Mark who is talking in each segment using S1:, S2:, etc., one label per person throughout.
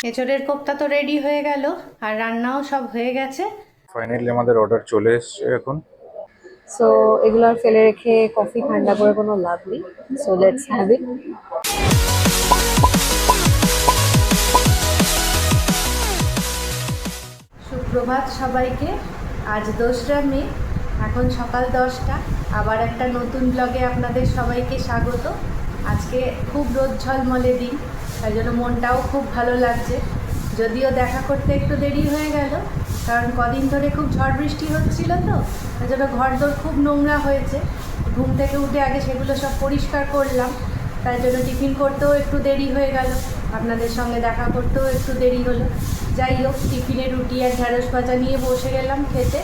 S1: এঁচড়ের কোপ্তা তো রেডি হয়ে গেল, আর রান্নাও সব হয়ে গেছে।
S2: ফাইনালি আমাদের অর্ডার চলে এসেছে এখন।
S3: সো এগুলো আর ফেলে রেখে কফি ঠান্ডা করে কোনো লাভ নেই। So let's have it.
S1: সুপ্রভাত সবাইকে। আজ 2রা মে, এখন সকাল 10টা। আবার একটা নতুন ব্লগে আপনাদের সবাইকে স্বাগত। আজকে খুব রোদ ঝলমলে দিন, তাই জন্য মনটাও খুব ভালো লাগছে। যদিও দেখা করতে একটু দেরি হয়ে গেল, কারণ কদিন ধরে খুব ঝড় বৃষ্টি হচ্ছিল, তো তাই জন্য ঘরদোর খুব নোংরা হয়েছে। ঘুম থেকে উঠে আগে সেগুলো সব পরিষ্কার করলাম, তাই জন্য টিফিন করতেও একটু দেরি হয়ে গেল, আপনাদের সঙ্গে দেখা করতেও একটু দেরি হলো। যাই হোক, টিফিনে রুটি আর ঢ্যাঁড়স ভাজা নিয়ে বসে গেলাম খেতে।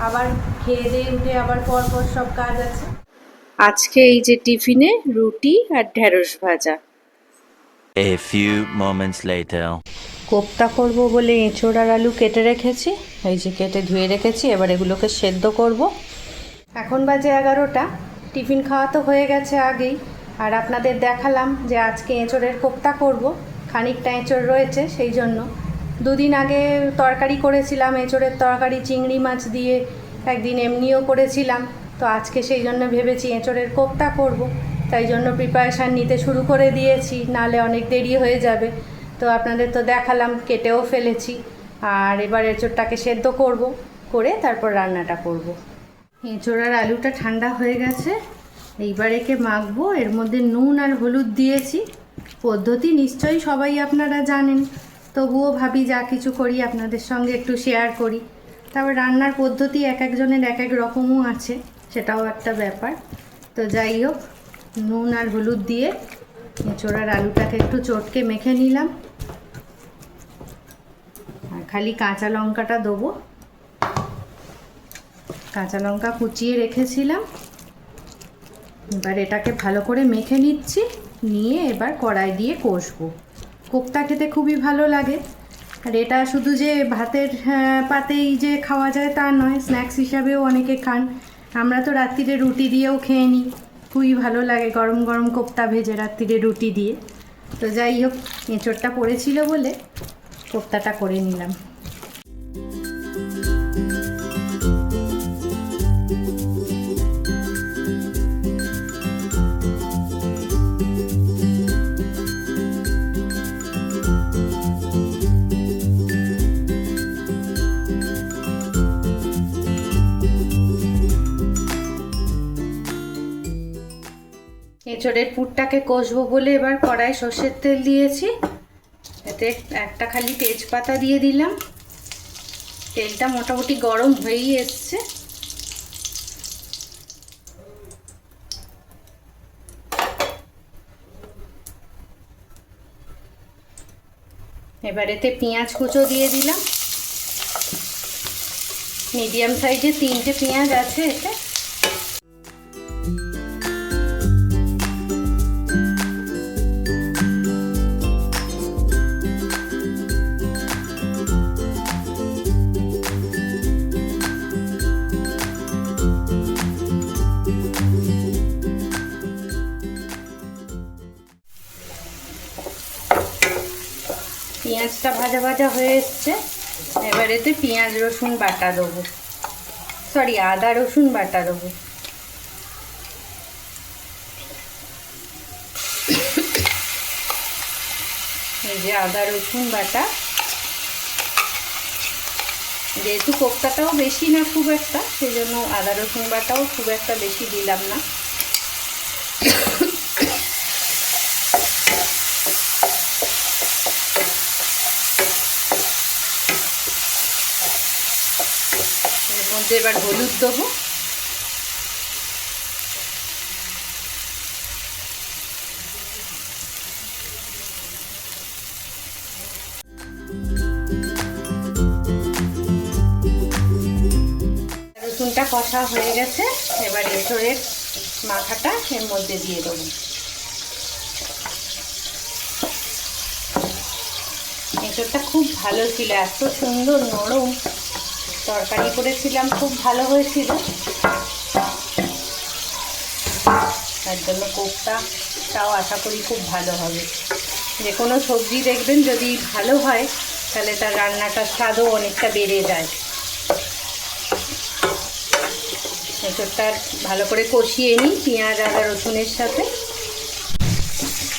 S1: আবার খেয়ে দিয়ে উঠে আবার পরপর সব কাজ আছে। আজকে এই যে টিফিনে রুটি আর ঢ্যাঁড়স ভাজা।
S4: A few moments later.
S1: Kofta করব বলে এঁচড় আর আলু কেটে রেখেছি, এই যে কেটে ধুয়ে রেখেছি। এবার এগুলোকে সেদ্ধ করব। এখন বাজে 11টা। টিফিন খাওয়া তো হয়ে গেছে আগেই, আর আপনাদের দেখালাম যে আজকে এঁচড়ের কোপ্তা করব। খানিকটা এঁচড় রয়েছে, সেই জন্য। দুদিন আগে তরকারি করেছিলাম, এঁচড়ের তরকারি চিংড়ি মাছ দিয়ে, একদিন এমনিও করেছিলাম। তো আজকে সেই জন্য ভেবেছি এঁচড়ের কোপ্তা করব, তাই জন্য প্রিপারেশান নিতে শুরু করে দিয়েছি, নালে অনেক দেরি হয়ে যাবে। তো আপনাদের তো দেখালাম, কেটেও ফেলেছি। আর এবার এঁচড়টাকে সেদ্ধ করব, করে তারপর রান্নাটা করব। এঁচড় আর আলুটা ঠান্ডা হয়ে গেছে, এইবার একে মাখবো। এর মধ্যে নুন আর হলুদ দিয়েছি। পদ্ধতি নিশ্চয়ই সবাই আপনারা জানেন, তবুও ভাবি যা কিছু করি আপনাদের সঙ্গে একটু শেয়ার করি। তারপর রান্নার পদ্ধতি এক একজনের এক এক রকমও আছে, সেটাও একটা ব্যাপার। তো যাই হোক, নুন আর হলুদ দিয়ে এঁচড় আর আলুটাকে একটু চটকে মেখে নিলাম। আর খালি কাঁচা লঙ্কাটা দেবো, কাঁচা লঙ্কা কুচিয়ে রেখেছিলাম। এবার এটাকে ভালো করে মেখে নিচ্ছি, নিয়ে এবার কড়াই দিয়ে কষবো। কোপ্তা খেতে খুবই ভালো লাগে। আর এটা শুধু যে ভাতের পাতেই যে খাওয়া যায় তা নয়, স্ন্যাক্স হিসাবেও অনেকে খান। আমরা তো রাত্রিরে রুটি দিয়েও খেয়ে নিই, খুবই ভালো লাগে গরম গরম কোপ্তা ভেজে রাত্রিরে রুটি দিয়ে। তো যাই হোক, এঁচড়টা পড়েছিল বলে কোপ্তাটা করে নিলাম। এঁচড়ের পুরটাকে কষবো বলে এবার কড়াই সর্ষের তেল দিয়েছি। এতে একটা খালি তেজপাতা দিয়ে দিলাম। তেলটা মোটামুটি গরম হয়েই এসছে। এবার এতে পেঁয়াজ কুচো দিয়ে দিলাম। মিডিয়াম সাইজে 3টে পেঁয়াজ আছে এতে। পেঁয়াজটা ভাজা ভাজা হয়ে এসছে। এবার এতে পেঁয়াজ রসুন বাটা দেবো, সরি আদা রসুন বাটা দেবো। এই যে আদা রসুন বাটা। যেহেতু কোপ্তাটাও বেশি না খুব একটা, সেই জন্য আদা রসুন বাটাও খুব একটা বেশি দিলাম না। এর মধ্যে এবার হলুদ দেবো। রসুনটা কষা হয়ে গেছে, এবার এঁচড়ের মাথাটা এর মধ্যে দিয়ে দেবো। এঁচড়টা খুব ভালো ছিল, এত সুন্দর নরম তরকারি করেছিলাম, খুব ভালো হয়েছিল। তার জন্য কোপ্তাটাও আশা করি খুব ভালো হবে। যে কোনো সবজি দেখবেন যদি ভালো হয় তাহলে তার রান্নাটার স্বাদও অনেকটা বেড়ে যায়। এঁচোড়টা ভালো করে কষিয়ে নিই পেঁয়াজ আদা রসুনের সাথে।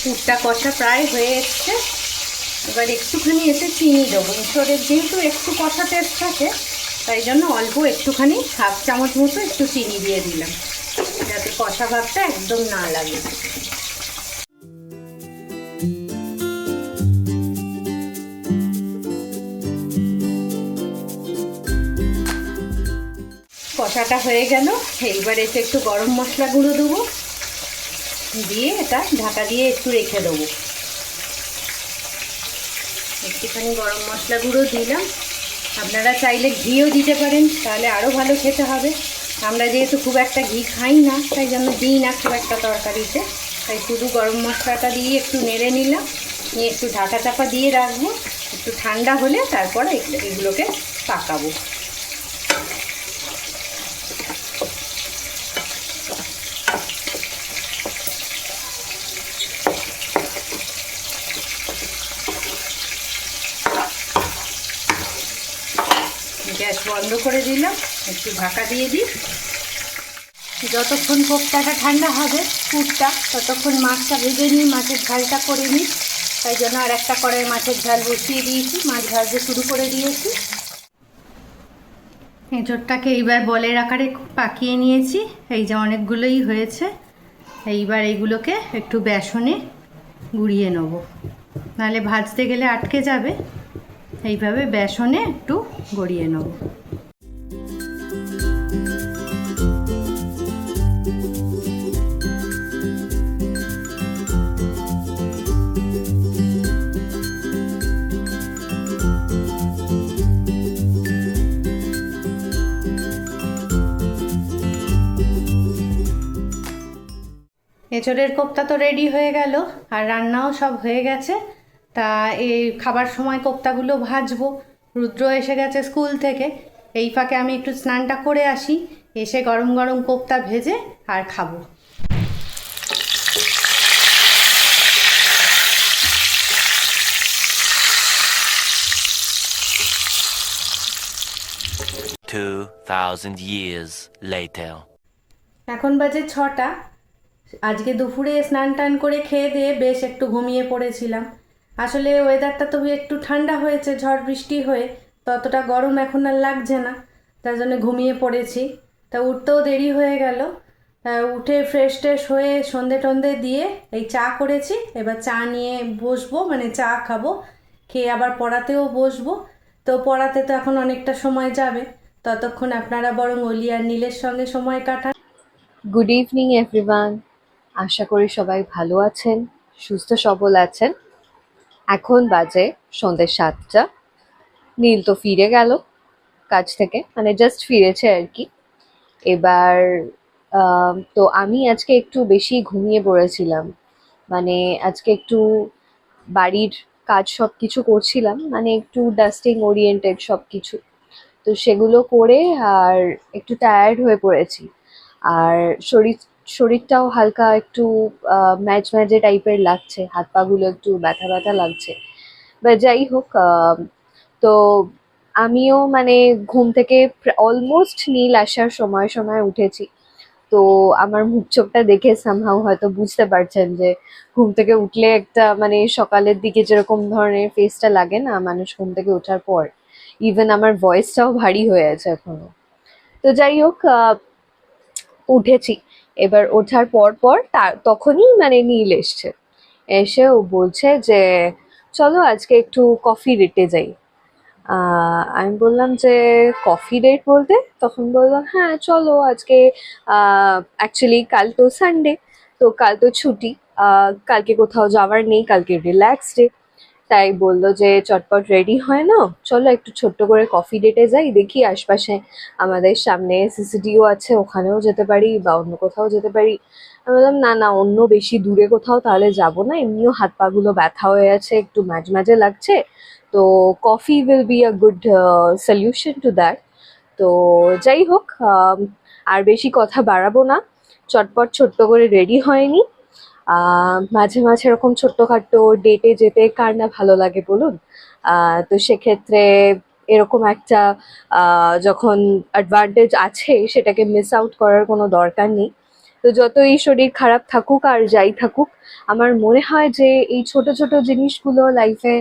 S1: পুরটা কষা প্রায় হয়ে এসছে, এবার একটুখানি এতে চিনি দেবো। এঁচোড়ের যেহেতু একটু কষা টেস্ট থাকে তাই জন্য অল্প একটুখানি 1/2 চামচ মতো একটু চিনি দিয়ে দিলাম, যাতে কষা ভাবটা একদম না লাগে। কষাটা হয়ে গেল, এইবার এতে একটু গরম মশলা গুঁড়ো দেবো, দিয়ে এটা ঢাকা দিয়ে একটু রেখে দেবো। একটুখানি গরম মশলা গুঁড়ো দিলাম, আপনারা চাইলে ঘিও দিতে পারেন, তাহলে আরও ভালো খেতে হবে। আমরা যেহেতু খুব একটা ঘি খাই না তাই জন্য দিই না খুব একটা তরকারিতে, তাই শুধু গরম মশলাটা দিয়ে একটু নেড়ে নিলাম, নিয়ে একটু ঢাকা চাপা দিয়ে রাখবো। একটু ঠান্ডা হলে তারপরে এগুলোকে পাকাবো। গ্যাস বন্ধ করে দিলাম, একটু ঢাকা দিয়ে দিই। যতক্ষণ কোপ্তাটা ঠান্ডা হবে পুরটা, ততক্ষণ মাছটা ভেজে নিই, মাছের ঝালটা করে নিই। তাই জন্য আর একটা কড়াই মাছের ঝাল বসিয়ে দিয়েছি, মাছ ভাজতে শুরু করে দিয়েছি। এঁচোড়টাকে এইবার বলের আকারে পাকিয়ে নিয়েছি, এই যে অনেকগুলোই হয়েছে। এইবার এইগুলোকে একটু বেসনে গুঁড়িয়ে নেব, নাহলে ভাজতে গেলে আটকে যাবে। এইভাবে বেসনে একটু গড়িয়ে নেব। এঁচোড়ের কোপ্তা তো রেডি হয়ে গেল, আর রান্নাও সব হয়ে গেছে। তা এই খাবার সময় কোপ্তাগুলো ভাজবো। রুদ্র এসে গেছে স্কুল থেকে, এই ফাঁকে আমি একটু স্নানটা করে আসি, এসে গরম গরম কোপ্তা ভেজে আর খাবো।
S4: $2,000 years later.
S1: এখন বাজে 6টা। আজকে দুপুরে স্নান টান করে খেয়ে দিয়ে বেশ একটু ঘুমিয়ে পড়েছিলাম। আসলে ওয়েদারটা তো একটু ঠান্ডা হয়েছে ঝড় বৃষ্টি হয়ে, ততটা গরম এখন আর লাগছে না, তার জন্য ঘুমিয়ে পড়েছি। তা উঠতেও দেরি হয়ে গেল। উঠে ফ্রেশ ট্রেশ হয়ে সন্ধে টন্ধে দিয়ে এই চা করেছি, এবার চা নিয়ে বসবো, মানে চা খাবো, খেয়ে আবার পড়াতেও বসবো। তো পড়াতে তো এখন অনেকটা সময় যাবে, ততক্ষণ আপনারা বরং অলি আর নীলের সঙ্গে সময় কাটান।
S3: গুড ইভিনিং এভরিওয়ান, আশা করি সবাই ভালো আছেন, সুস্থ সবল আছেন। এখন বাজে সন্ধ্যে 7টা। নীল তো ফিরে গেল কাজ থেকে, মানে জাস্ট ফিরেছে আর কি। এবার তো আমি আজকে একটু বেশি ঘুমিয়ে পড়েছিলাম, মানে আজকে একটু বাড়ির কাজ সব কিছু করছিলাম, মানে একটু ডাস্টিং ওরিয়েন্টেড সব কিছু, তো সেগুলো করে আর একটু টায়ার্ড হয়ে পড়েছি। আর শরীরটাও হালকা একটু ম্যাজ ম্যাজে টাইপের লাগছে, হাত পাগুলো একটু ব্যথা ব্যথা লাগছে। বা যাই হোক, তো আমিও মানে ঘুম থেকে অলমোস্ট নীল আসার সময় সময় উঠেছি। তো আমার মুখ চোখটা দেখে সামহাউ হয়তো বুঝতে পারছেন যে ঘুম থেকে উঠলে একটা মানে সকালের দিকে যেরকম ধরনের ফেসটা লাগে না মানুষ ঘুম থেকে ওঠার পর, ইভেন আমার ভয়েসটাও ভারী হয়ে আছে এখনো। তো যাই হোক, উঠেছি। এবার ওঠার পর পর তখনই মানে নীল এসে ও বলছে যে চলো আজকে একটু কফি ডেটে যাই। আমি বললাম যে কফি ডেট বলতে? তখন বললাম হ্যাঁ চলো আজকে, অ্যাকচুয়ালি কাল তো সানডে, তো কাল তো ছুটি, কালকে কোথাও যাওয়ার নেই, কালকে রিল্যাক্স ডে। তাই বললো যে চটপট রেডি হয় না, চলো একটু ছোট্ট করে কফি ডেটে যাই, দেখি আশপাশে আমাদের সামনে সিসিটিও আছে, ওখানেও যেতে পারি বা অন্য কোথাও যেতে পারি। আমি বললাম না না, অন্য বেশি দূরে কোথাও তাহলে যাব না, এমনিও হাত পাগুলো ব্যথা হয়ে আছে, একটু মাঝে মাঝে লাগছে, তো coffee will be a good solution to that. তো যাই হোক, আর বেশি কথা বাড়াবো না, চটপট ছোট্ট করে রেডি হয়নি। মাঝে মাঝে এরকম ছোট্টখাট্টো ডেটে যেতে কার না ভালো লাগে বলুন। তো সেক্ষেত্রে এরকম একটা যখন অ্যাডভান্টেজ আছে সেটাকে মিস আউট করার কোনো দরকার নেই। তো যতই শরীর খারাপ থাকুক আর যাই থাকুক, আমার মনে হয় যে এই ছোট ছোট জিনিসগুলো লাইফে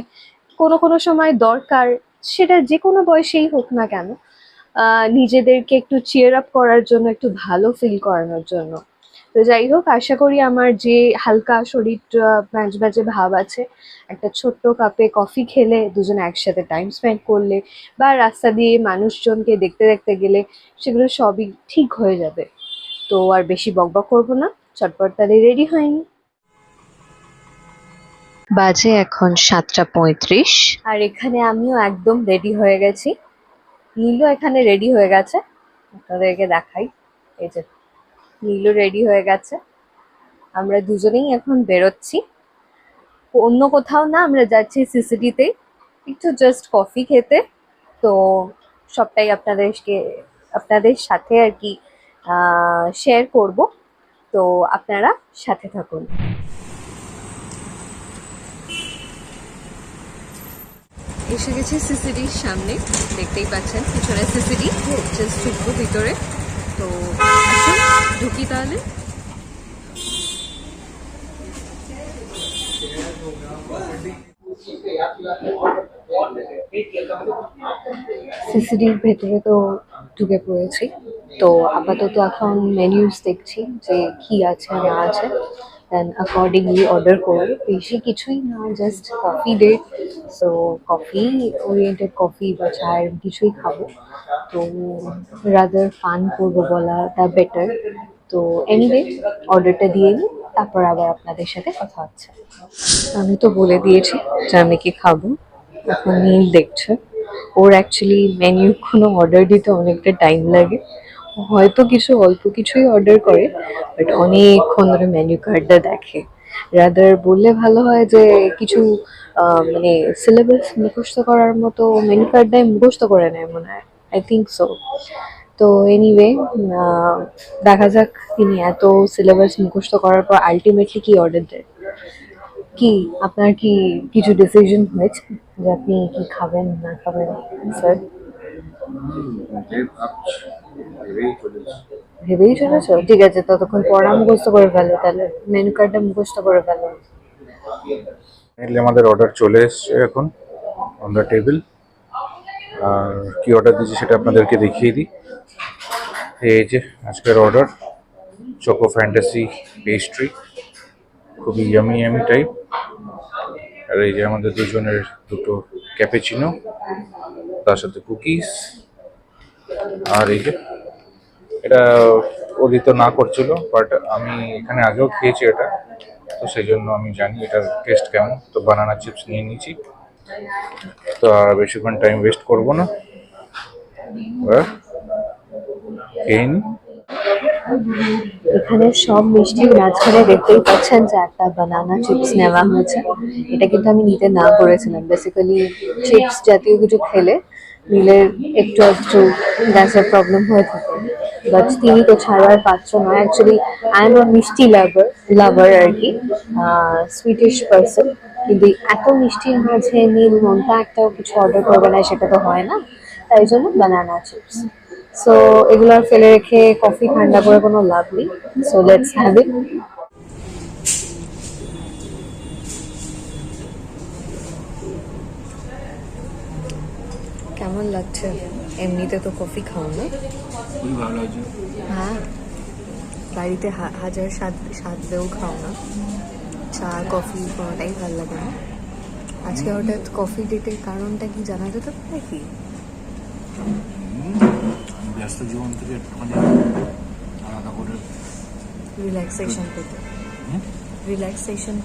S3: কোনো কোনো সময় দরকার, সেটা যে কোনো বয়সেই হোক না কেন। নিজেদেরকে একটু চিয়ার আপ করার জন্য, একটু ভালো ফিল করানোর জন্য। তো যাই হোক, আশা করি আমার যে হালকা শরীরটা ম্যাজ ম্যাজে ভাব আছে, একটা ছোট্ট কাপে কফি খেলে, দুজনে একসাথে টাইম স্পেন্ড করলে, বা রাস্তা দিয়ে মানুষজনকে দেখতে দেখতে গেলে, সেগুলো সবই ঠিক হয়ে যাবে। তো আর বেশি বকবক করবো না, চটপট তাহলে রেডি হয়নি। বাজে এখন 7:35, আর এখানে আমিও একদম রেডি হয়ে গেছি। নীলও এখানে রেডি হয়ে গেছে, আপনাদেরকে দেখাই। এই যে নীলও রেডি হয়ে গেছে। আমরা দুজনেই এখন বেরোচ্ছি, অন্য কোথাও না, আমরা যাচ্ছি সিসিডিতে একটু জাস্ট কফি খেতে। তো সবটাই আপনাদের সাথে আর কি শেয়ার করব। তো আপনারা সাথে থাকুন। এসে গেছি সিসিডির সামনে, দেখতেই পাচ্ছেন পিছনে সিসিডি, জাস্ট ঢুকবো ভিতরে। তো আসুন ঢুকি তাহলে। সিসিডির ভেতরে তো ঢুকে পড়েছি। তো আপাতত এখন মেনুস দেখছি যে কি আছে না আছে, দেন অ্যাকর্ডিংলি অর্ডার করবো। বেশি কিছুই না, just coffee day. So coffee oriented coffee বা চায়ের কিছুই খাবো। তো রাদার ফান করবো বলাটা বেটার। তো এনিওয়ে, অর্ডারটা দিয়ে নিই, তারপর আবার আপনাদের সাথে কথা হচ্ছে। আমি তো বলে দিয়েছি যে আমি কি খাবো, এখন নীল দেখছে। ওর অ্যাকচুয়ালি মেনু কোনো অর্ডার দিতে অনেকটা টাইম লাগে। ও হয়তো কিছু অল্প কিছুই অর্ডার করে, বাট অনেকক্ষণ ধরে মেনু কার্ডটা দেখে। রাদার বললে ভালো হয় যে কিছু মানে সিলেবাস মুখস্থ করার মতো মেনু কার্ডটাই মুখস্থ করে নেয় মনে হয়, আই থিঙ্ক সো। তো এনিওয়ে, দেখা যাক তিনি এত সিলেবাস মুখস্থ করার পর আলটিমেটলি কি অর্ডার দেয়। কি আপনার কি কিছু ডিসিশন হয়েছে যে আপনি কি খাবেন না খাবেন স্যার? ভেবেই চলেছো? ঠিক আছে, ততক্ষণ পড়া মুখস্থ করে ফেলো, তাহলে মেনু কার্ডটা মুখস্থ করে ফেলো।
S2: ফাইনালি আমাদের অর্ডার চলে এসছে এখন অন দ্য টেবিল। আর কি অর্ডার দিয়েছি সেটা আপনাদেরকে দেখিয়ে দিই। এই যে আজকের অর্ডার, চোকো ফ্যান্টাসি পেস্ট্রি, খুবই ইয়ামি ইয়ামি টাইপ। আর এই যে আমাদের দুজনের দুটো ক্যাপেচিনো, তার সাথে কুকিজ। আর এই যে এটা ওদিত না করছিল, বাট আমি এখানে আগেও খেয়েছি এটা, তো সেই জন্য আমি জানি এটার টেস্ট কেমন। তো বানানা চিপস নিয়ে নিয়েছি। তো আর বেশিক্ষণ টাইম ওয়েস্ট করবো না, খেয়ে নিই।
S3: এখানে সব মিষ্টির মাঝখানে দেখতেই পাচ্ছেন যে একটা বানানা চিপস নেওয়া হয়েছে। এটা কিন্তু আমি নিতে না করেছিলাম। বেসিক্যালি চিপস জাতীয় কিছু খেলে নীলের একটু একটু গ্যাসের প্রবলেম হয়ে থাকে, বাট তিনি তো ছাড়ার পাত্র নয়। অ্যাকচুয়ালি আই এম আ মিষ্টি লাভার আর কি, সুইটিশ পার্সন। কিন্তু এত মিষ্টির মাঝে নীল মনটা একটাও কিছু অর্ডার করবে না, সেটা তো হয় না। তাই জন্য বানানা চিপস। সো এগুলো আর ফেলে রেখে কফি ঠান্ডা করে কোনো লাভ নেই। So let's have it. কেমন লাগছে? এমনিতে তো কফি খাও না?
S2: খুবই ভালো লাগছে।
S3: হ্যাঁ, বাড়িতে হাজার স্বাদেও খাও না, চা কফি কোনোটাই ভালো লাগে না। আজকে হঠাৎ কফি ডেটের কারণটা কি জানা যেতে পারে কি?
S2: ব্যস্ত জীবন থেকে একটুখানি আলাদা করে
S3: রিল্যাক্সেশন পেতে।
S2: রিল্যাক্সেশনের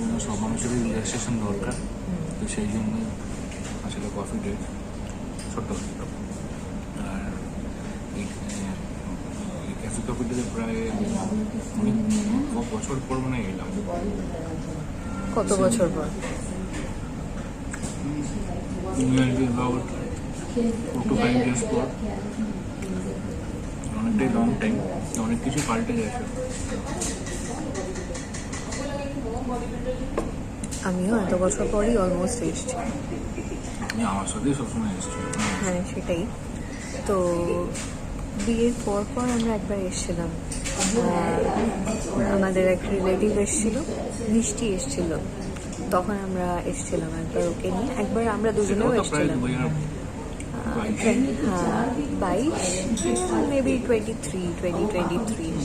S2: জন্য সব মানুষেরই রিল্যাক্সেশন দরকার। তো সেই জন্য আসলে কফি ডেট ছোট্ট। আর এই ক্যাফে কফি ডেটে প্রায় অনেক বছর পর মনে এলাম।
S3: কত বছর পর?
S2: About 4 to 5 years পর অনেকটাই লং টাইম, অনেক কিছু পাল্টে গেছে।
S3: আমিও এত বছর পরই অলমোস্ট এসছি।
S2: আমি আমার সাথেই সবসময় এসেছি।
S3: হ্যাঁ সেটাই তো, বিয়ের পর পর আমরা একবার এসেছিলাম, আমাদের এক রিলেটিভ এসেছিল, মিষ্টি এসেছিল, তখন আমরা এসেছিলাম একবার ওকে নিয়ে, একবার আমরা দুজনেও এসেছিলাম। হ্যাঁ 22 মেবি 2023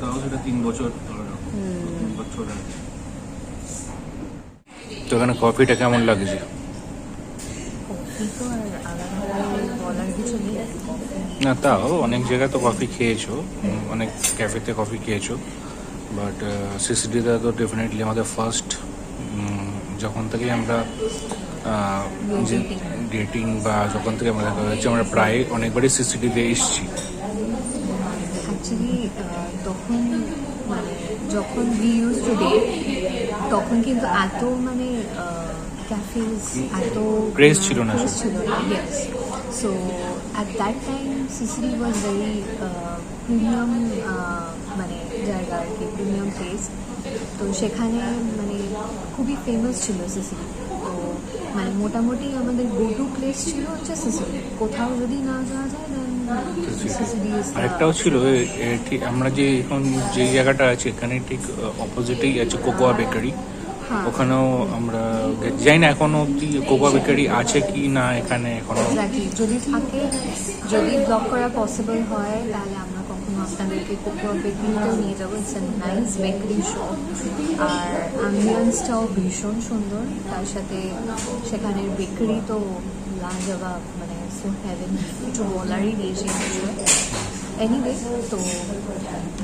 S2: তাও সেটা 3 বছর ধরে রাখো, 3 বছর আগে। তো এখানে কফিটা কেমন লাগছে?
S3: কফি তো আর আলাদা বলার কিছু নেই।
S2: না তাও অনেক জায়গায় তো কফি খেয়েছো, অনেক ক্যাফেতে কফি খেয়েছো, বাট সিসিডিতে তো ডেফিনেটলি আমাদের ফার্স্ট, যখন থেকে আমরা যে ডেটিং বা যখন থেকে আমরা দেখা যাচ্ছে আমরা প্রায় অনেকবারই সিসিডিতে এসেছি।
S3: অ্যাকচুয়ালি তখন মানে যখন উই ইউজ টু ডেট তখন কিন্তু এত মানে ক্যাফেজ এত
S2: Craze ছিল না।
S3: craze ছিল না, yes. So at that time CCD was very premium মানে জায়গা আর কি, প্রিমিয়াম প্লেস। তো সেখানে মানে খুবই ফেমাস ছিল সিসিডি। তো মানে মোটামুটি আমাদের গো টু প্লেস ছিল হচ্ছে সিসিডি, কোথাও যদি না যাওয়া যায় দেন সিসিডি।
S2: আরেকটাও ছিল ঠিক আমরা যে এখন যে জায়গাটা আছে এখানে ঠিক অপোজিটেই আছে কোকোয়া বেকারি, ওখানেও আমরা যাই না এখনো অবধি কোকোয়া বেকারি আছে কি না এখানে এখনো।
S3: এক্স্যাক্টলি, যদি থাকে, যদি ব্লগ করা পসিবল হয় তাহলে আমরা কখনো আপনাদেরকে কোকোয়া বেকারিতেও নিয়ে যাবো। It's a nice bakery shop, আর অ্যাম্বিয়েন্সটাও ভীষণ সুন্দর, তার সাথে সেখানের বেকারি তো লাজবাব, মানে সো হ্যাভেন, কিছু বলারই নেই সেই বিষয়ে। এনিওয়ে, তো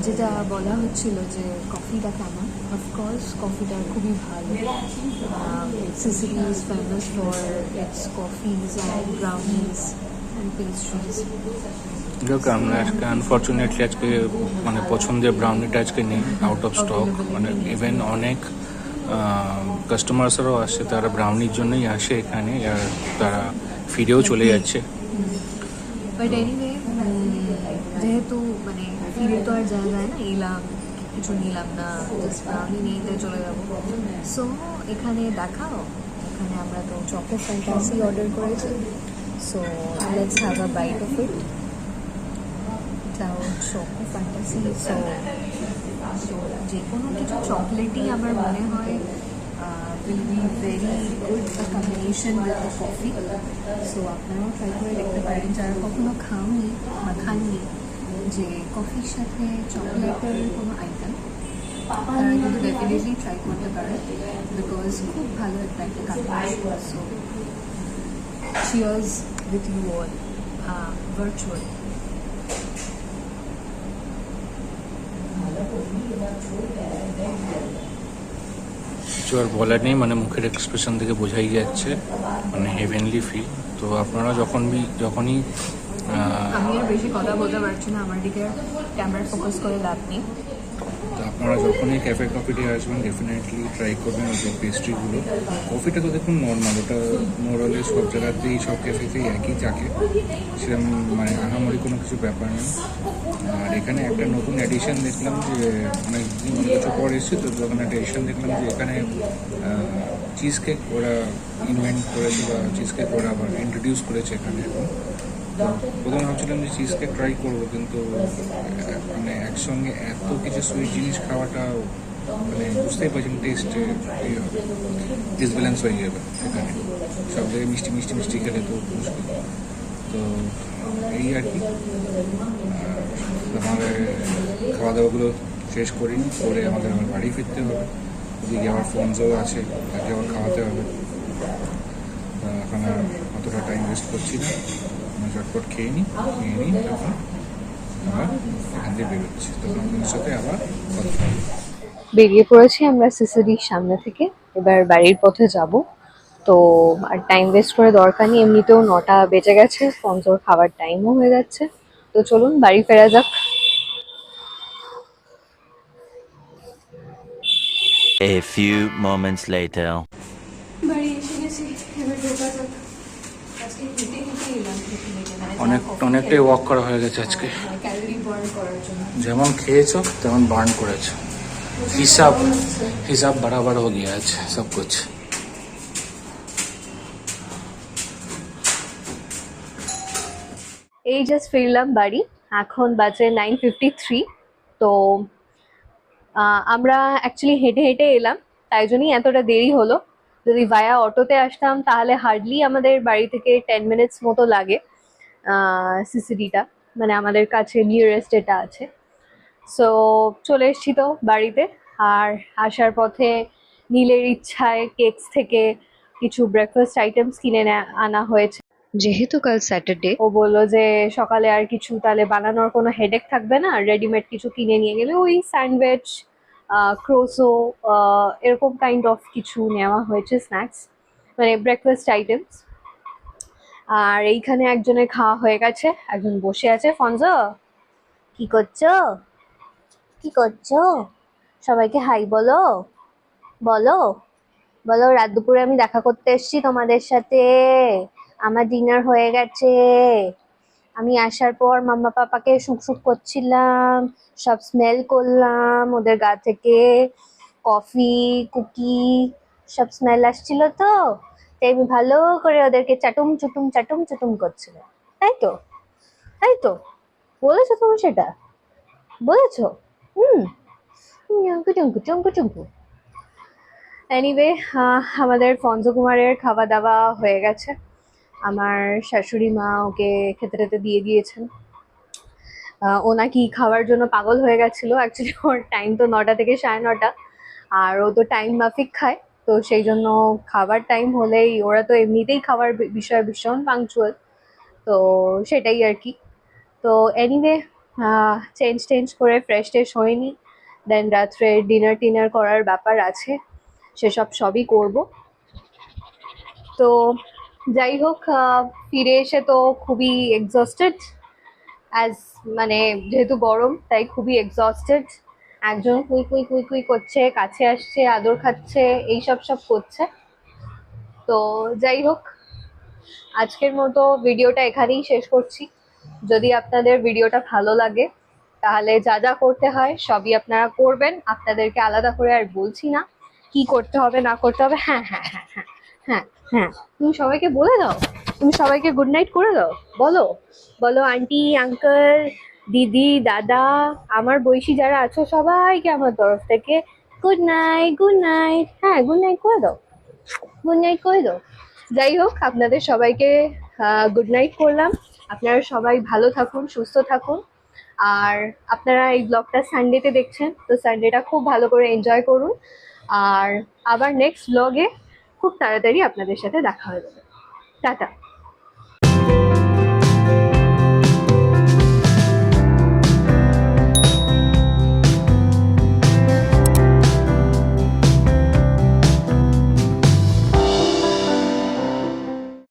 S3: যেটা বলা হচ্ছিল যে কফিটা কেমন, অফকোর্স কফিটা খুবই ভালো। Sicily is famous for its coffees and brownies and pastries.
S2: দেখ আমরা আজকে আনফর্চুনেটলি আজকে মানে পছন্দের ব্রাউনিটা আজকে নেই, আউট অফ স্টক। মানে ইভেন অনেক কাস্টমার্সরাও আসে, তারা ব্রাউনির জন্যই আসে এখানে, আর তারা ফিরেও চলে যাচ্ছে।
S3: বাট এনিওয়ে, যেহেতু মানে ফিরে তো আর যাওয়া যায় না, এলাম কিছু নিলাম না, জাস্ট ব্রাউনি নিতে চলে যাবো। সো এখানে দেখাও, এখানে আমরা তো চকো ফ্যান্টাসি অর্ডার করেছি। So let's have a bite of it. এটাও চকো ফ্যান্টাসি। সো যে কোনো কিছু চকলেটই আমার মনে হয় will be very good a combination with the coffee. So আপনারাও ট্রাই করে দেখতে পারেন যারা কখনো খাওনি বা খাননি যে কফির সাথে চকলেটের কোনো আইটেম, তারা কিন্তু ডেফিনেটলি ট্রাই করতে পারেন, বিকজ খুব ভালো একটা combination. So cheers with you all virtually.
S2: কিছু আর বলার নেই, মানে মুখের এক্সপ্রেশন থেকে বোঝাই যাচ্ছে মানে হেভেনলি ফিল। তো আপনারা যখনই
S3: আমি আর বেশি কথা বলতে পারছি না, আমার দিকে ক্যামেরা ফোকাস করে লাভ নেই।
S2: তো আপনারা যখনই ক্যাফে কফিতে আসবেন ডেফিনেটলি ট্রাই করবেন ওই পেস্ট্রিগুলো। কফিটা তো দেখুন নর্মাল, ওটা মোরালে সব জায়গাতেই সব ক্যাফেতেই একই থাকে, সেরকম মানে আহামরি কোনো কিছু ব্যাপার নেই। আর এখানে একটা নতুন এডিশন দেখলাম যে অনেক বছর পর এসেছে, তো যখন একটা এডিশন দেখলাম যে এখানে চিজ কেক ওরা ইনভেন্ট করেছে বা চিজ কেক ওরা আবার ইন্ট্রোডিউস করেছে এখানে এখন। তো প্রথমে ভাবছিলাম যে চিজ কেক ট্রাই করবো, কিন্তু মানে একসঙ্গে এত কিছু সুইট জিনিস খাওয়াটা মানে বুঝতেই পারছেন টেস্টে ডিসব্যালেন্স হয়ে যাবে এখানে। সব জায়গায় মিষ্টি মিষ্টি মিষ্টি খেলে তো মুশকিল। তো এই আর কি, আমাদের খাওয়া দাওয়াগুলো শেষ করে আমাদের আবার বাড়ি ফিরতে হবে। ওদিকে আবার ফোনসও আছে, তাকে আবার খাওয়াতে হবে। এখন আর অতটা টাইম ওয়েস্ট করছি না, আমরা চটপট খেয়ে নিই, তখন আবার এখান থেকে বেরোচ্ছি, তখন আপনাদের সাথে আবার কথা হবে।
S3: বেরিয়ে পড়েছি আমরা সিসিডির সামনে থেকে, এবার বাড়ির পথে যাব। তো আর টাইম ওয়েস্ট করে দরকার নেই, এমনিতেও 9টা বেজে গেছে, স্পন্সর খাওয়ার টাইমও হয়ে যাচ্ছে। তো চলুন বাড়ি ফেরা যাক।
S4: A few moments later.
S3: বাড়ি এসে গেছি, এবার ঢোকা যাক। আজকে হেঁটে হেঁটে এলাম,
S2: অনেকটাই ওয়াক করা হয়ে গেছে আজকে।
S3: ক্যালোরি বার্ন
S1: করার জন্য।
S2: যেমন খেয়েছো তেমন বার্ন করেছো। হিসাব হিসাব बराबर हो गया आज सब कुछ।
S3: এই জাস্ট ফিরলাম বাড়ি, এখন বাজে 9:53। তো আমরা অ্যাকচুয়ালি হেঁটে হেঁটে এলাম, তাই জন্যই এতটা দেরি হলো। যদি ভায়া অটোতে আসতাম তাহলে হার্ডলি আমাদের বাড়ি থেকে 10 মিনিটস মতো লাগে সিসিডিটা, মানে আমাদের কাছে নিয়ারেস্ট এটা আছে। সো চলে এসেছি তো বাড়িতে। আর আসার পথে নীলের ইচ্ছায় কেকস থেকে কিছু ব্রেকফাস্ট আইটেমস কিনে আনা হয়েছে, যেহেতু কাল স্যাটারডে। ও বললো যে সকালে আর কিছু তাহলে বানানোর কোনো হেডেক থাকবে না, রেডিমেড কিছু কিনে নিয়ে গেলে ওই স্যান্ডউইচ, ক্রোসো, এরকম কাইন্ড অফ কিছু নেওয়া হয়েছে, স্ন্যাক্স মানে ব্রেকফাস্ট আইটেমস। আর এইখানে একজনের খাওয়া হয়ে গেছে, একজন বসে আছে। ফনজা, কি করছো? কি করছো? সবাইকে হাই বলো, বলো বলো। রাত দুপুরে আমি দেখা করতে এসেছি তোমাদের সাথে, আমার ডিনার হয়ে গেছে। আমি আসার পর মাম্মা পাপাকে শুক করছিলাম, সব স্মেল করলাম, ওদের গা থেকে কফি, কুকি সব স্মেল আসছিল। তো তাই আমি ভালো করে ওদেরকে চাটুম চুটুম চাটুম চুটুম করছিলাম। তাই তো, তাই তো বলেছো তুমি, সেটা বলেছো। হুম, চুমকু চুমকু চুমকু চুমকু। এনিওয়ে, আমাদের ফঞ্জকুমারের খাওয়া দাওয়া হয়ে গেছে। আমার শাশুড়ি মা ওকে খেতে টেতে দিয়ে দিয়েছেন। ও নাকি খাওয়ার জন্য পাগল হয়ে গেছিলো। অ্যাকচুয়ালি ওর টাইম তো 9টা থেকে 9:30, আর ও তো টাইম মাফিক খায়। তো সেই জন্য খাবার টাইম হলেই, ওরা তো এমনিতেই খাবার বিষয়ে ভীষণ পাংচুয়াল, তো সেটাই আর কি। তো এনিওয়ে, চেঞ্জ করে ফ্রেশ ট্রেশ হয়নি, দেন রাত্রে ডিনার টিনার করার ব্যাপার আছে, সেসব সবই করব। তো যাই হোক, ফিরে এসে তো খুবই এক্সস্টেড, মানে যেহেতু গরম তাই খুবই এক্সস্টেড। একজন কুই কুই কুই কুই করছে, কাছে আসছে, আদর খাচ্ছে, এইসব সব করছে। তো যাই হোক, আজকের মতো ভিডিওটা এখানেই শেষ করছি। যদি আপনাদের ভিডিওটা ভালো লাগে তাহলে যা যা করতে হয় সবই আপনারা করবেন, আপনাদেরকে আলাদা করে আর বলছি না কি করতে হবে না করতে হবে। হ্যাঁ হ্যাঁ হ্যাঁ হ্যাঁ হ্যাঁ হ্যাঁ, তুমি সবাইকে বলে দাও, তুমি সবাইকে গুড নাইট করে দাও। বলো বলো, আন্টি আঙ্কেল দিদি দাদা, আমার বয়সী যারা আছো সবাইকে আমার তরফ থেকে গুড নাইট, গুড নাইট। হ্যাঁ, গুড নাইট করে দাও, গুড নাইট করে দাও। যাই হোক, আপনাদের সবাইকে গুড নাইট করলাম। আপনারা সবাই ভালো থাকুন, সুস্থ থাকুন। আর আপনারা এই ব্লগটা সানডেতে দেখছেন, তো সানডেটা খুব ভালো করে এনজয় করুন। আর আবার নেক্সট ব্লগে খুব তাড়াতাড়ি আপনাদের সাথে দেখা হয়ে যাবে। টাটা।